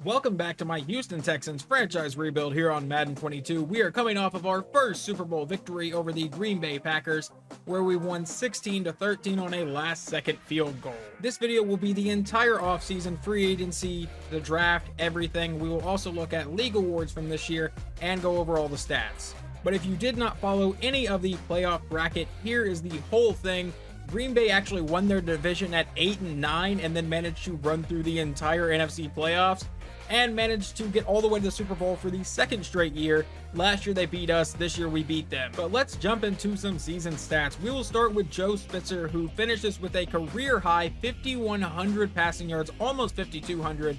Welcome back to my Houston Texans franchise rebuild here on Madden 22. We are coming off of our first Super Bowl victory over the Green Bay Packers, where we won 16-13 on a last-second field goal. This video will be the entire offseason, free agency, the draft, everything. We will also look at league awards from this year and go over all the stats. But if you did not follow any of the playoff bracket, here is the whole thing. Green Bay actually won their division at 8-9 and then managed to run through the entire NFC playoffs and managed to get all the way to the Super Bowl for the second straight year. Last year they beat us, this year we beat them. But let's jump into some season stats. We will start with Joe Spitzer, who finishes with a career high 5,100 passing yards, almost 5,200,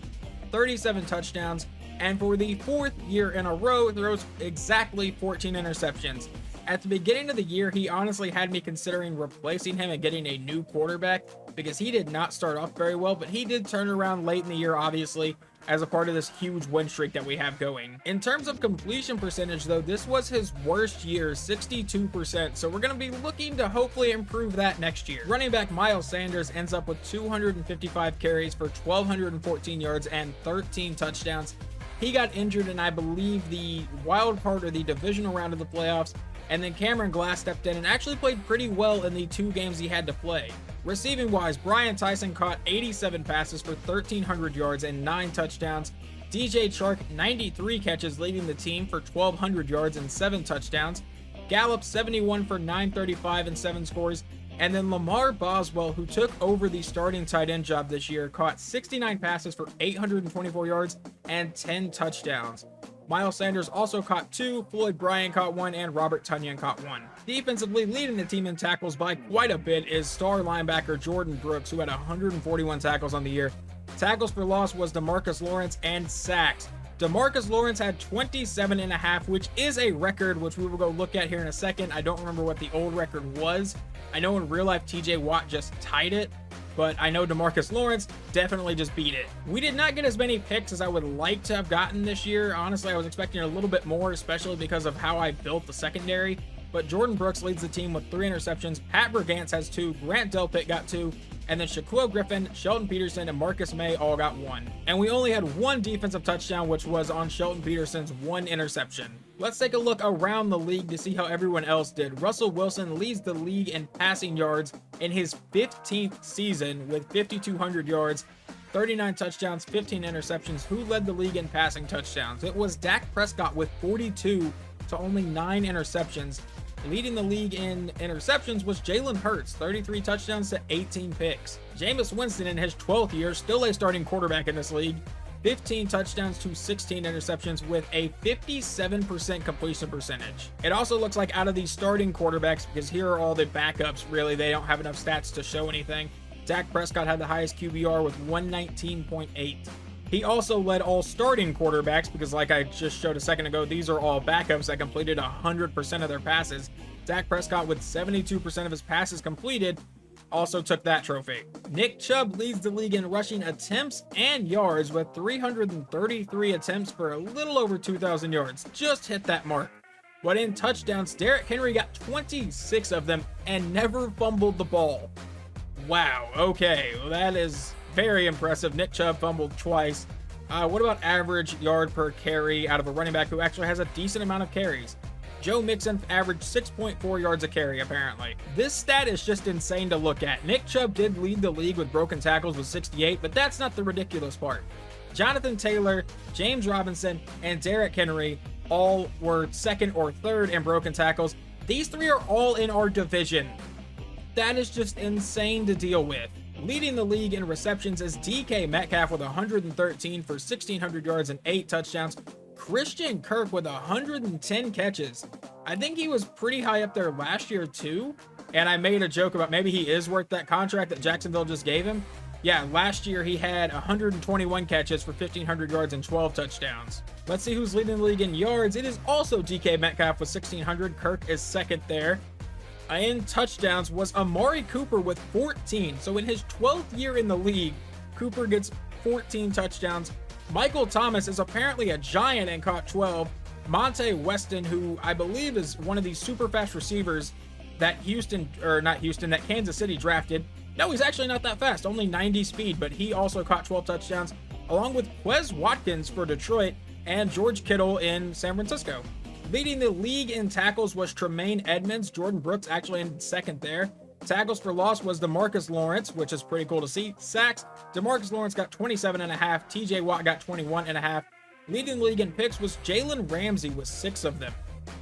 37 touchdowns, and for the fourth year in a row throws exactly 14 interceptions. At the beginning of the year, he honestly had me considering replacing him and getting a new quarterback because he did not start off very well, but he did turn around late in the year, obviously, as a part of this huge win streak that we have going. In terms of completion percentage, though, this was his worst year, 62%, so we're going to be looking to hopefully improve that next year. Running back Miles Sanders ends up with 255 carries for 1,214 yards and 13 touchdowns. He got injured in, I believe, the wild card or the divisional round of the playoffs, and then Cameron Glass stepped in and actually played pretty well in the 2 games he had to play. Receiving wise, Brian Tyson caught 87 passes for 1,300 yards and 9 touchdowns. DJ Chark, 93 catches, leading the team for 1,200 yards and 7 touchdowns. Gallup, 71 for 935 and 7 scores. And then Lamar Boswell, who took over the starting tight end job this year, caught 69 passes for 824 yards and 10 touchdowns. Miles Sanders also caught 2, Floyd Bryant caught 1, and Robert Tonyan caught 1. Defensively leading the team in tackles by quite a bit is star linebacker Jordan Brooks, who had 141 tackles on the year. Tackles for loss was Demarcus Lawrence, and sacks. Demarcus Lawrence had 27.5, which is a record, which we will go look at here in a second. I don't remember what the old record was. I know in real life TJ Watt just tied it, but I know Demarcus Lawrence definitely just beat it. We did not get as many picks as I would like to have gotten this year. Honestly, I was expecting a little bit more, especially because of how I built the secondary. But Jordan Brooks leads the team with 3 interceptions. Pat Brigance has 2, Grant Delpit got 2, and then Shaquille Griffin, Shelton Peterson, and Marcus May all got 1. And we only had 1 defensive touchdown, which was on Shelton Peterson's 1 interception. Let's take a look around the league to see how everyone else did. Russell Wilson leads the league in passing yards in his 15th season with 5,200 yards, 39 touchdowns, 15 interceptions. Who led the league in passing touchdowns? It was Dak Prescott with 42 to only 9 interceptions. Leading the league in interceptions was Jalen Hurts, 33 touchdowns to 18 picks. Jameis Winston in his 12th year, still a starting quarterback in this league, 15 touchdowns to 16 interceptions with a 57% completion percentage. It also looks like out of these starting quarterbacks, because here are all the backups, really, they don't have enough stats to show anything. Dak Prescott had the highest QBR with 119.8. He also led all starting quarterbacks because, like I just showed a second ago, these are all backups that completed 100% of their passes. Dak Prescott, with 72% of his passes completed, also took that trophy. Nick Chubb leads the league in rushing attempts and yards with 333 attempts for a little over 2,000 yards. Just hit that mark. But in touchdowns, Derrick Henry got 26 of them and never fumbled the ball. Wow, okay, well, that is very impressive. Nick Chubb fumbled twice. What about average yard per carry out of a running back who actually has a decent amount of carries? Joe Mixon averaged 6.4 yards a carry, apparently. This stat is just insane to look at. Nick Chubb did lead the league with broken tackles with 68, but that's not the ridiculous part. Jonathan Taylor, James Robinson, and Derrick Henry all were second or third in broken tackles. These 3 are all in our division. That is just insane to deal with. Leading the league in receptions is DK Metcalf with 113 for 1,600 yards and 8 touchdowns. Christian Kirk with 110 catches. I think he was pretty high up there last year too. And I made a joke about maybe he is worth that contract that Jacksonville just gave him. Yeah, last year he had 121 catches for 1,500 yards and 12 touchdowns. Let's see who's leading the league in yards. It is also DK Metcalf with 1,600. Kirk is second there. In touchdowns was Amari Cooper with 14. So in his 12th year in the league, Cooper gets 14 touchdowns. Michael Thomas is apparently a giant and caught 12. Monte Weston, who I believe is one of these super fast receivers that that Kansas City drafted. No, he's actually not that fast, only 90 speed, but he also caught 12 touchdowns. along with Quez Watkins for Detroit and George Kittle in San Francisco. Leading the league in tackles was Tremaine Edmonds. Jordan Brooks actually in second there. Tackles for loss was Demarcus Lawrence, which is pretty cool to see. Sacks, Demarcus Lawrence got 27.5. TJ Watt got 21.5. Leading the league in picks was Jalen Ramsey with 6 of them.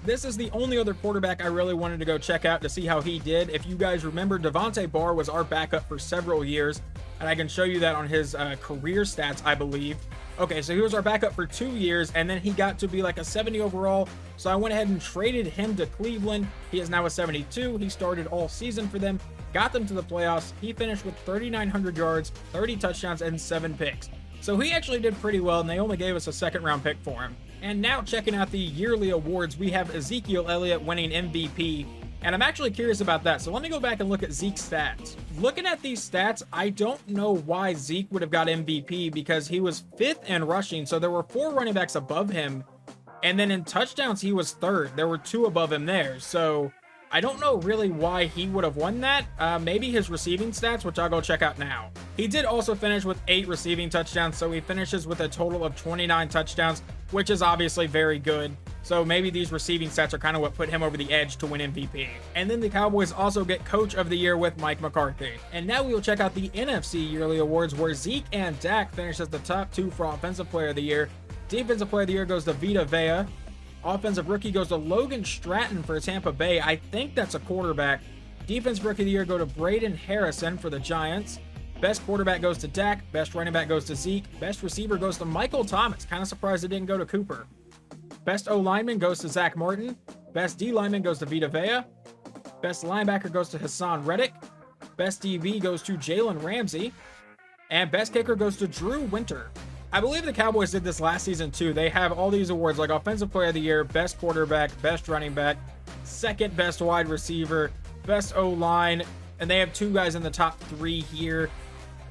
This is the only other quarterback I really wanted to go check out to see how he did. If you guys remember, Devontae Barr was our backup for several years, and I can show you that on his career stats, I believe. Okay, so he was our backup for 2 years, and then he got to be like a 70 overall, so I went ahead and traded him to Cleveland. He is now a 72. He started all season for them, got them to the playoffs. He finished with 3,900 yards, 30 touchdowns, and 7 picks. So he actually did pretty well, and they only gave us a second-round pick for him. And now checking out the yearly awards, we have Ezekiel Elliott winning MVP, and I'm actually curious about that. So let me go back and look at Zeke's stats. Looking at these stats, I don't know why Zeke would have got MVP because he was 5th in rushing, so there were 4 running backs above him, and then in touchdowns, he was 3rd. There were 2 above him there, so I don't know really why he would have won that. Maybe his receiving stats, which I'll go check out now. He did also finish with 8 receiving touchdowns, so he finishes with a total of 29 touchdowns, which is obviously very good. So maybe these receiving stats are kind of what put him over the edge to win MVP. And then the Cowboys also get Coach of the Year with Mike McCarthy. And now we will check out the NFC Yearly Awards, where Zeke and Dak finish as the top 2 for Offensive Player of the Year. Defensive Player of the Year goes to Vita Vea. Offensive Rookie goes to Logan Stratton for Tampa Bay. I think that's a quarterback. Defensive Rookie of the Year go to Braden Harrison for the Giants. Best quarterback goes to Dak. Best running back goes to Zeke. Best receiver goes to Michael Thomas. Kind of surprised it didn't go to Cooper. Best O-lineman goes to Zach Martin. Best D-lineman goes to Vita Vea. Best linebacker goes to Hassan Reddick. Best DB goes to Jalen Ramsey. And best kicker goes to Drew Winter. I believe the Cowboys did this last season too. They have all these awards like Offensive Player of the Year, Best Quarterback, Best Running Back, Second Best Wide Receiver, Best O-line, and they have 2 guys in the top 3 here.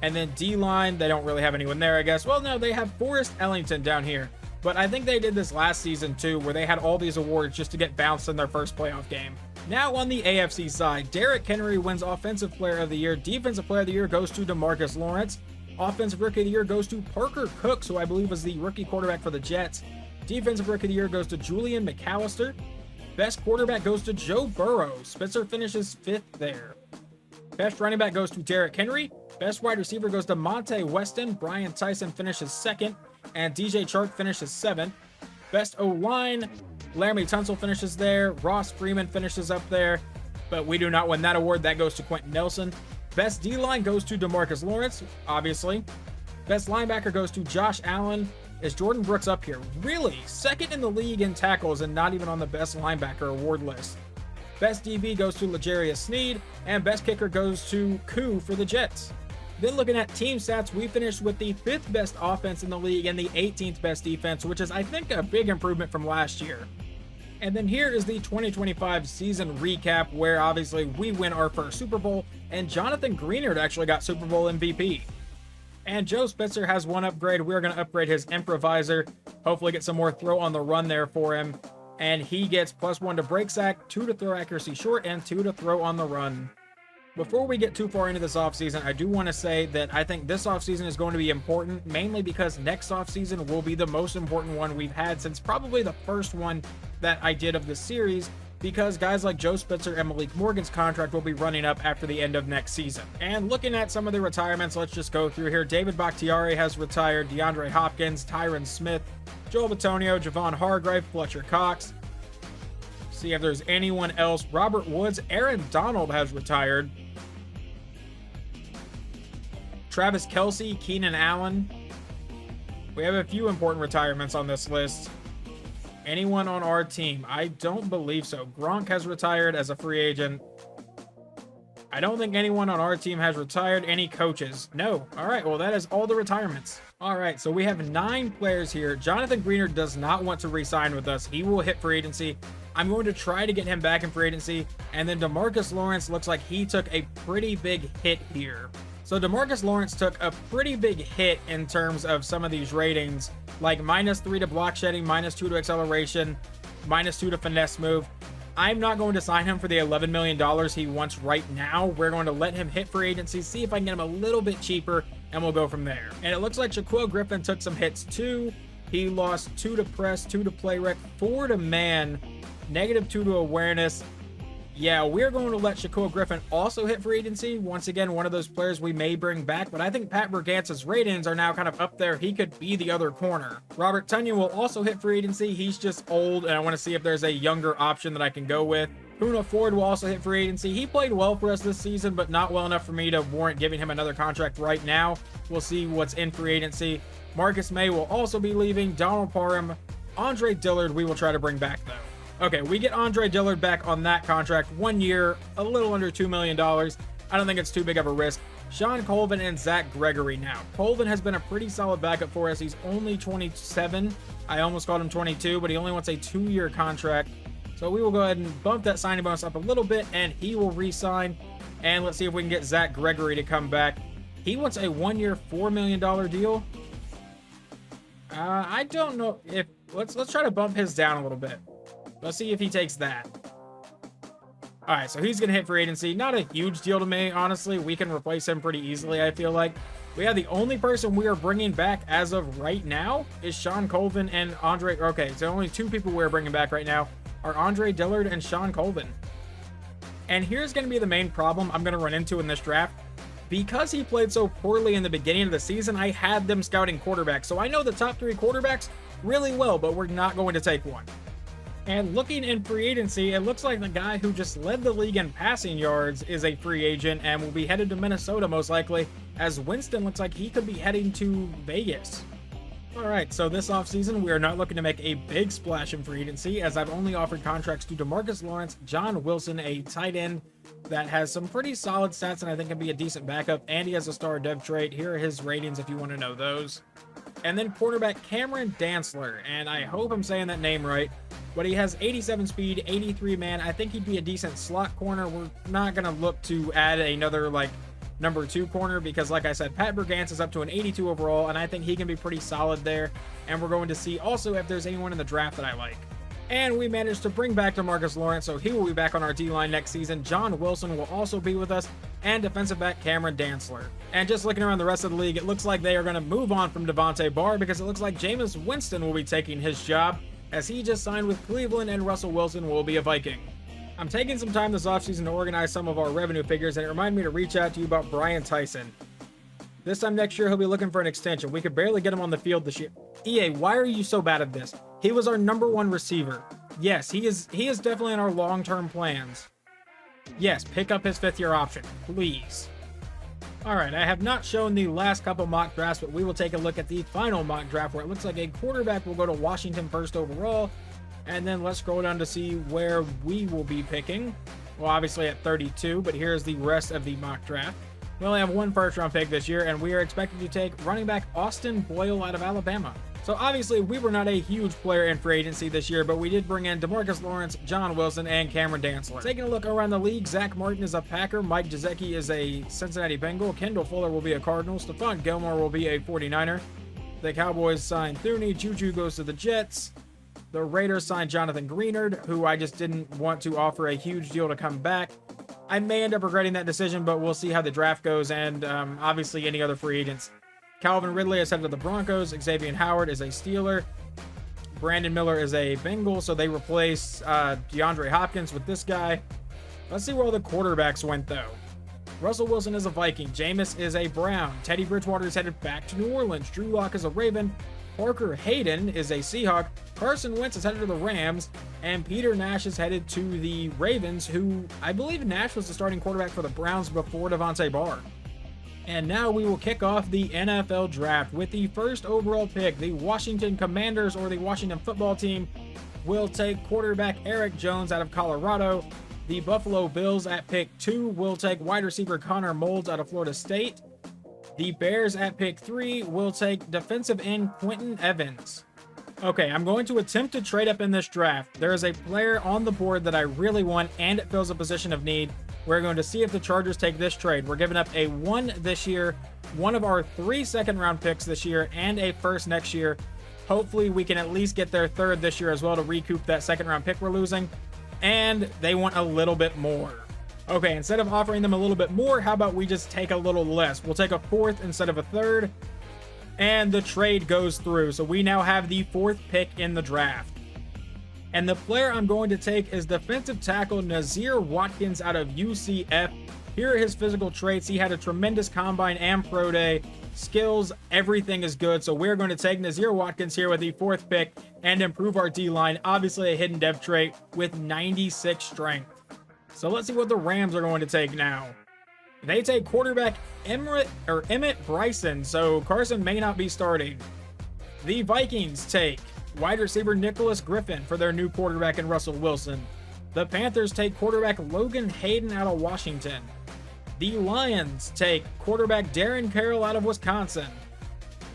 And then D-line, they don't really have anyone there, I guess. Well, no, they have Forrest Ellington down here. But I think they did this last season too, where they had all these awards just to get bounced in their first playoff game. Now on the AFC side, Derrick Henry wins Offensive Player of the Year. Defensive Player of the Year goes to Demarcus Lawrence. Offensive Rookie of the Year goes to Parker Cooks, who I believe was the rookie quarterback for the Jets. Defensive Rookie of the Year goes to Julian McAllister. Best quarterback goes to Joe Burrow. Spitzer finishes 5th there. Best running back goes to Derrick Henry. Best wide receiver goes to Monte Weston. Brian Tyson finishes 2nd. And DJ Chark finishes 7th. Best O-line, Laramie Tunsil finishes there. Ross Freeman finishes up there. But we do not win that award. That goes to Quentin Nelson. Best D-line goes to Demarcus Lawrence, obviously. Best linebacker goes to Josh Allen. Is Jordan Brooks up here? Really? 2nd in the league in tackles and not even on the best linebacker award list. Best DB goes to L'Jarius Sneed. And best kicker goes to Koo for the Jets. Then looking at team stats, we finished with the 5th best offense in the league and the 18th best defense, which is, I think, a big improvement from last year. And then here is the 2025 season recap, where obviously we win our first Super Bowl, and Jonathan Greenard actually got Super Bowl MVP. And Joe Spitzer has one upgrade. We're going to upgrade his improviser, hopefully get some more throw on the run there for him. And he gets +1 to break sack, 2 to throw accuracy short, and 2 to throw on the run. Before we get too far into this offseason, I do want to say that I think this offseason is going to be important, mainly because next offseason will be the most important one we've had since probably the first one that I did of the series, because guys like Joe Spitzer and Malik Morgan's contract will be running up after the end of next season. And looking at some of the retirements, let's just go through here. David Bakhtiari has retired, DeAndre Hopkins, Tyron Smith, Joel Bitonio, Javon Hargrave, Fletcher Cox. See if there's anyone else. Robert Woods, Aaron Donald has retired. Travis Kelce, Keenan Allen. We have a few important retirements on this list. Anyone on our team? I don't believe so. Gronk has retired as a free agent. I don't think anyone on our team has retired. Any coaches? No. All right, well, that is all the retirements. All right, so we have 9 players here. Jonathan Greenard does not want to re-sign with us. He will hit free agency. I'm going to try to get him back in free agency. And then Demarcus Lawrence looks like he took a pretty big hit here. So Demarcus Lawrence took a pretty big hit in terms of some of these ratings, like -3 to block shedding, -2 to acceleration, -2 to finesse move. I'm not going to sign him for the $11 million he wants right now. We're going to let him hit free agency, see if I can get him a little bit cheaper, and we'll go from there. And it looks like Shaquille Griffin took some hits too. He lost 2 to press, 2 to play rec, 4 to man, -2 to awareness. Yeah, we're going to let Shaquille Griffin also hit free agency. Once again, one of those players we may bring back, but I think Pat Bergance's ratings are now kind of up there. He could be the other corner. Robert Tonyan will also hit free agency. He's just old, and I want to see if there's a younger option that I can go with. Poona Ford will also hit free agency. He played well for us this season, but not well enough for me to warrant giving him another contract right now. We'll see what's in free agency. Marcus May will also be leaving. Donald Parham. Andre Dillard we will try to bring back, though. Okay, we get Andre Dillard back on that contract. 1 year, a little under $2 million. I don't think it's too big of a risk. Sean Colvin and Zach Gregory now. Colvin has been a pretty solid backup for us. He's only 27. I almost called him 22, but he only wants a 2-year contract. So we will go ahead and bump that signing bonus up a little bit, and he will re-sign. And let's see if we can get Zach Gregory to come back. He wants a 1-year, $4 million deal. I don't know if... Let's try to bump his down a little bit. Let's see if he takes that. All right, so he's going to hit free agency. Not a huge deal to me, honestly. We can replace him pretty easily, I feel like. We have the only person we are bringing back as of right now is Sean Colvin and Andre. Okay, so only 2 people we're bringing back right now are Andre Dillard and Sean Colvin. And here's going to be the main problem I'm going to run into in this draft. Because he played so poorly in the beginning of the season, I had them scouting quarterbacks. So I know the top 3 quarterbacks really well, but we're not going to take one. And looking in free agency, it looks like the guy who just led the league in passing yards is a free agent and will be headed to Minnesota most likely, as Winston looks like he could be heading to Vegas. Alright, so this offseason, we are not looking to make a big splash in free agency, as I've only offered contracts to Demarcus Lawrence, John Wilson, a tight end that has some pretty solid stats and I think can be a decent backup, and he has a star dev trait. Here are his ratings if you want to know those. And then quarterback Cameron Dantzler, and I hope I'm saying that name right, but he has 87 speed, 83 man. I think he'd be a decent slot corner. We're not going to look to add another, number 2 corner because, like I said, Pat Bergance is up to an 82 overall, and I think he can be pretty solid there. And we're going to see also if there's anyone in the draft that I like. And we managed to bring back Demarcus Lawrence, so he will be back on our D-line next season. John Wilson will also be with us, and defensive back Cameron Dantzler. And just looking around the rest of the league, it looks like they are going to move on from Devontae Barr because it looks like Jameis Winston will be taking his job, as he just signed with Cleveland, and Russell Wilson will be a Viking. I'm taking some time this offseason to organize some of our revenue figures, and it reminded me to reach out to you about Brian Tyson. This time next year, he'll be looking for an extension. We could barely get him on the field this year. EA, why are you so bad at this? He was our number 1 receiver. Yes, he is definitely in our long-term plans. Yes, pick up his 5th-year option, please. Alright, I have not shown the last couple mock drafts, but we will take a look at the final mock draft where it looks like a quarterback will go to Washington first overall. And then let's scroll down to see where we will be picking. Well, obviously at 32, but here's the rest of the mock draft. We only have 1 first-round pick this year, and we are expected to take running back Austin Boyle out of Alabama. So obviously, we were not a huge player in free agency this year, but we did bring in Demarcus Lawrence, John Wilson, and Cameron Dantzler. Taking a look around the league, Zach Martin is a Packer, Mike Gesicki is a Cincinnati Bengal, Kendall Fuller will be a Cardinal, Stephon Gilmore will be a 49er. The Cowboys signed Thuney, Juju goes to the Jets. The Raiders signed Jonathan Greenard, who I just didn't want to offer a huge deal to come back. I may end up regretting that decision, but we'll see how the draft goes, and obviously any other free agents. Calvin Ridley is headed to the Broncos. Xavier Howard is a Steeler. Brandon Miller is a Bengal, so they replace DeAndre Hopkins with this guy. Let's see where all the quarterbacks went, though. Russell Wilson is a Viking. Jameis is a Brown. Teddy Bridgewater is headed back to New Orleans. Drew Lock is a Raven. Parker Hayden is a Seahawk. Carson Wentz is headed to the Rams. And Peter Nash is headed to the Ravens, who I believe Nash was the starting quarterback for the Browns before Devontae Barr. And now we will kick off the NFL draft with the first overall pick. The Washington Commanders, or the Washington football team, will take quarterback Eric Jones out of Colorado. The Buffalo Bills at pick 2 will take wide receiver Connor Moulds out of Florida State. The Bears at pick 3 will take defensive end Quentin Evans. Okay, I'm going to attempt to trade up in this draft. There is a player on the board that I really want, and it fills a position of need. We're going to see if the Chargers take this trade. We're giving up a 1 this year, one of our 3 second-round picks this year, and a first next year. Hopefully, we can at least get their 3rd this year as well to recoup that second-round pick we're losing. And they want a little bit more. Okay, instead of offering them a little bit more, how about we just take a little less? We'll take a fourth instead of a third, and the trade goes through. So we now have the 4th pick in the draft. And the player I'm going to take is defensive tackle Nazir Watkins out of UCF. Here are his physical traits. He had a tremendous combine and pro day. Skills, everything is good. So we're going to take Nazir Watkins here with the 4th pick and improve our D-line. Obviously a hidden dev trait with 96 strength. So let's see what the Rams are going to take now. They take quarterback Emmett Bryson, so Carson may not be starting. The Vikings take wide receiver Nicholas Griffin for their new quarterback in Russell Wilson. The Panthers take quarterback Logan Hayden out of Washington. The Lions take quarterback Darren Carroll out of Wisconsin.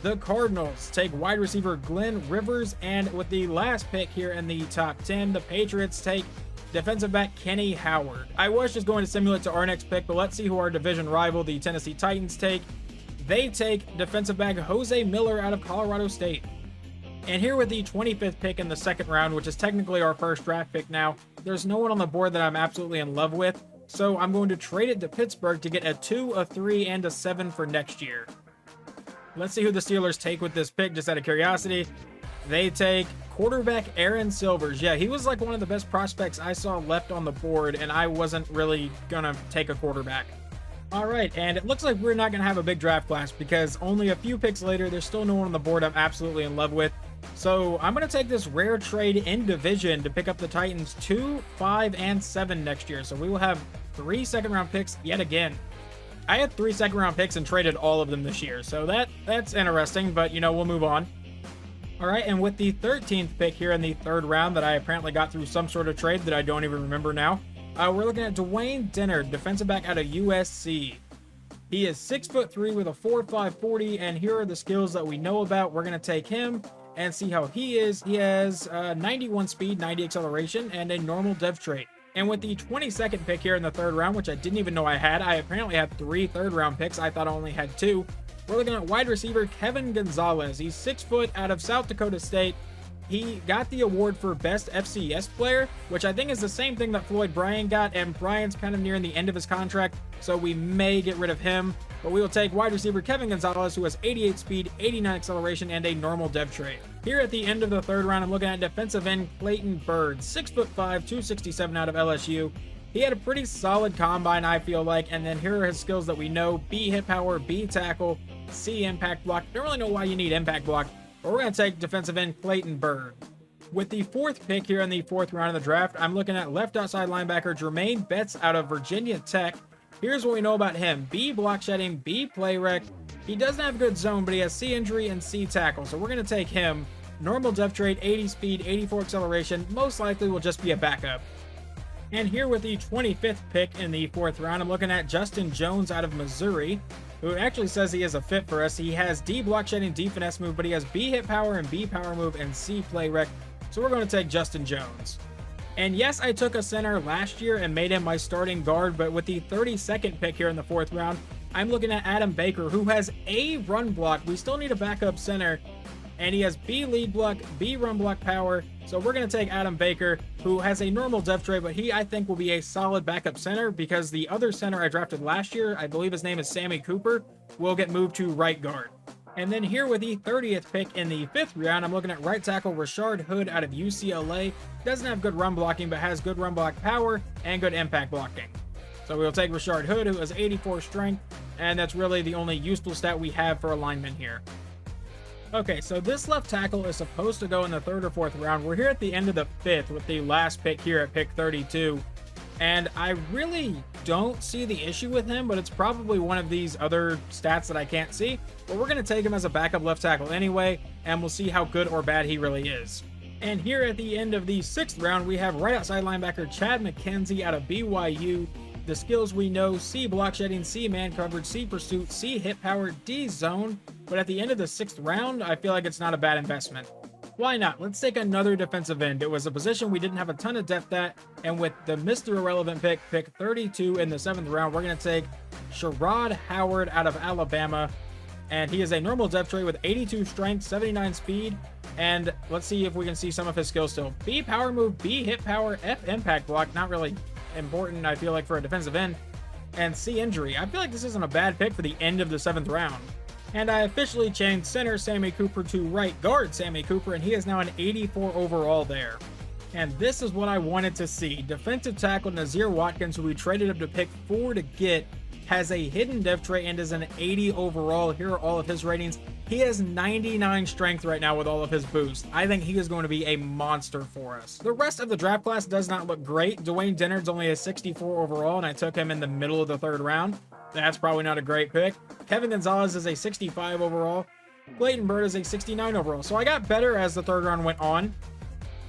The Cardinals take wide receiver Glenn Rivers, and with the last pick here in the top 10, the Patriots take defensive back Kenny Howard. I was just going to simulate to our next pick, but let's see who our division rival, the Tennessee Titans, take. They take defensive back Jose Miller out of Colorado State. And here with the 25th pick in the 2nd round, which is technically our first draft pick now, there's no one on the board that I'm absolutely in love with, so I'm going to trade it to Pittsburgh to get a 2, a 3, and a 7 for next year. Let's see who the Steelers take with this pick, just out of curiosity. They take quarterback Aaron Silvers. Yeah, he was like one of the best prospects I saw left on the board, and I wasn't really gonna take a quarterback. All right, and it looks like we're not gonna have a big draft class because only a few picks later, there's still no one on the board I'm absolutely in love with. So I'm gonna take this rare trade in division to pick up the Titans 2, 5, and 7 next year. So we will have 3 second-round picks yet again. I had 3 second-round picks and traded all of them this year, so that's interesting, but you know, we'll move on. All right, and with the 13th pick here in the 3rd round that I apparently got through some sort of trade that I don't even remember now, we're looking at Dwayne Denner, defensive back out of USC. He is 6'3" with a 4.5 40, and here are the skills that we know about. We're going to take him and see how he is. He has 91 speed, 90 acceleration, and a normal dev trait. And with the 22nd pick here in the 3rd round, which I didn't even know I had, I apparently had 3 3rd-round picks. I thought I only had 2. We're looking at wide receiver Kevin Gonzalez. He's 6 foot out of South Dakota State. He got the award for best FCS player, which I think is the same thing that Floyd Bryan got, and Bryan's kind of nearing the end of his contract, so we may get rid of him. But we will take wide receiver Kevin Gonzalez, who has 88 speed, 89 acceleration, and a normal dev trait. Here at the end of the 3rd round, I'm looking at defensive end Clayton Bird, 6'5", 267 out of LSU. He had a pretty solid combine, I feel like, and then here are his skills that we know: B hit power, B tackle, C impact block. Don't really know why you need impact block, but we're going to take defensive end Clayton Bird. With the 4th pick here in the 4th round of the draft, I'm looking at left outside linebacker Jermaine Betts out of Virginia Tech. Here's what we know about him: B block shedding, B play rec. He doesn't have good zone, but he has C injury and C tackle, so we're going to take him. Normal dev trait, 80 speed, 84 acceleration, most likely will just be a backup. And here with the 25th pick in the 4th round, I'm looking at Justin Jones out of Missouri, who actually says he is a fit for us. He has D block shedding, D finesse move, but he has B hit power and B power move and C play rec. So we're going to take Justin Jones. And yes, I took a center last year and made him my starting guard, but with the 32nd pick here in the 4th round, I'm looking at Adam Baker, who has A run block. We still need a backup center, and he has B lead block, B run block power. So we're going to take Adam Baker, who has a normal dev trait, but he, I think, will be a solid backup center because the other center I drafted last year, I believe his name is Sammy Cooper, will get moved to right guard. And then here with the 30th pick in the 5th round, I'm looking at right tackle Rashard Hood out of UCLA. Doesn't have good run blocking, but has good run block power and good impact blocking. So we'll take Rashard Hood, who has 84 strength, and that's really the only useful stat we have for alignment here. Okay, so this left tackle is supposed to go in the 3rd or 4th round. We're here at the end of the 5th with the last pick here at pick 32. And I really don't see the issue with him, but it's probably one of these other stats that I can't see. But we're going to take him as a backup left tackle anyway, and we'll see how good or bad he really is. And here at the end of the 6th round, we have right outside linebacker Chad Mckenzie out of BYU. The skills we know: C block shedding, C man coverage, C pursuit, C hit power, D zone. But at the end of the 6th round, I feel like it's not a bad investment. Why not? Let's take another defensive end. It was a position we didn't have a ton of depth at, and with the Mr. Irrelevant pick 32 in the 7th round, we're going to take Sherrod Howard out of Alabama. And he is a normal depth trait with 82 strength, 79 speed, and let's see if we can see some of his skills still. B power move, B hit power, F impact block. Not really important, I feel like, for a defensive end. And C, injury. I feel like this isn't a bad pick for the end of the 7th round. And I officially changed center Sammy Cooper to right guard Sammy Cooper, and he is now an 84 overall there. And this is what I wanted to see. Defensive tackle Nazir Watkins, who we traded up to pick 4 to get, has a hidden dev trait and is an 80 overall. Here are all of his ratings. He has 99 strength right now with all of his boosts. I think he is going to be a monster for us. The rest of the draft class does not look great. Dwayne Dennard's only a 64 overall, and I took him in the middle of the 3rd round. That's probably not a great pick. Kevin Gonzalez is a 65 overall. Clayton Bird is a 69 overall. So I got better as the 3rd round went on.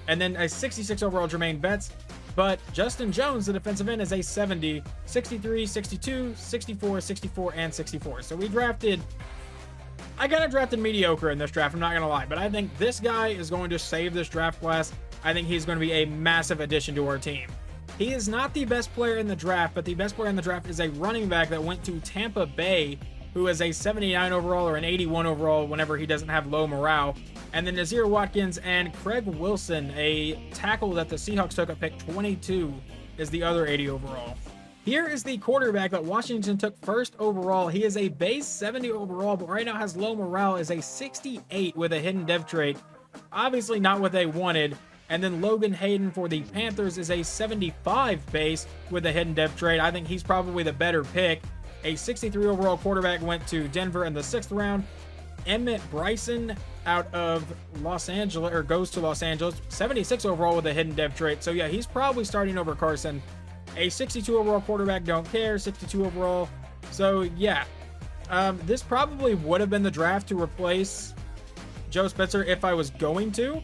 And then a 66 overall Jermaine Betts. But Justin Jones, the defensive end, is a 70, 63, 62, 64, 64, and 64. So we drafted... I kind of drafted mediocre in this draft, I'm not going to lie. But I think this guy is going to save this draft class. I think he's going to be a massive addition to our team. He is not the best player in the draft, but the best player in the draft is a running back that went to Tampa Bay, who is a 79 overall or an 81 overall whenever he doesn't have low morale. And then Nazir Watkins and Craig Wilson, a tackle that the Seahawks took at pick 22, is the other 80 overall. Here is the quarterback that Washington took 1st overall. He is a base 70 overall, but right now has low morale, is a 68 with a hidden dev trait. Obviously not what they wanted. And then Logan Hayden for the Panthers is a 75 base with a hidden dev trait. I think he's probably the better pick. A 63 overall quarterback went to Denver in the 6th round. Emmett Bryson out of Los Angeles, or goes to Los Angeles, 76 overall with a hidden dev trait. So yeah, he's probably starting over Carson. A 62 overall quarterback, don't care, 62 overall. So yeah, this probably would have been the draft to replace Joe Spitzer if I was going to.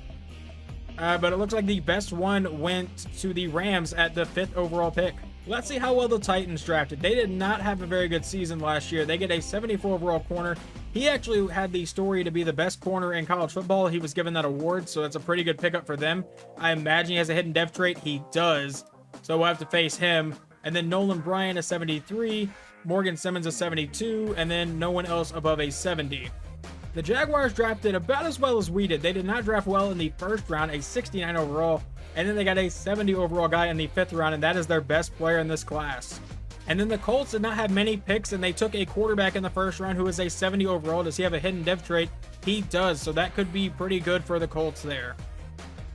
But it looks like the best one went to the Rams at the 5th overall pick. Let's see how well the Titans drafted. They did not have a very good season last year. They get a 74 overall corner. He actually had the story to be the best corner in college football. He was given that award, so that's a pretty good pickup for them. I imagine he has a hidden dev trait. He does. So we'll have to face him. And then Nolan Bryan, a 73. Morgan Simmons, a 72. And then no one else above a 70. The Jaguars drafted about as well as we did. They did not draft well in the 1st round, a 69 overall. And then they got a 70 overall guy in the 5th round, and that is their best player in this class. And then the Colts did not have many picks, and they took a quarterback in the 1st round who is a 70 overall. Does he have a hidden dev trait? He does, so that could be pretty good for the Colts there.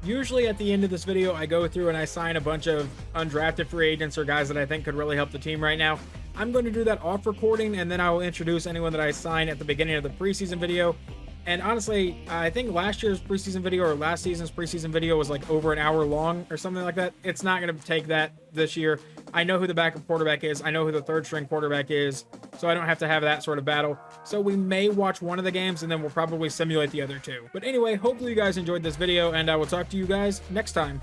Usually at the end of this video, I go through and I sign a bunch of undrafted free agents or guys that I think could really help the team right now. I'm going to do that off recording, and then I will introduce anyone that I sign at the beginning of the preseason video. And honestly, I think last year's preseason video or last season's preseason video was like over an hour long or something like that. It's not going to take that this year. I know who the backup quarterback is. I know who the 3rd string quarterback is. So I don't have to have that sort of battle. So we may watch one of the games and then we'll probably simulate the other 2. But anyway, hopefully you guys enjoyed this video, and I will talk to you guys next time.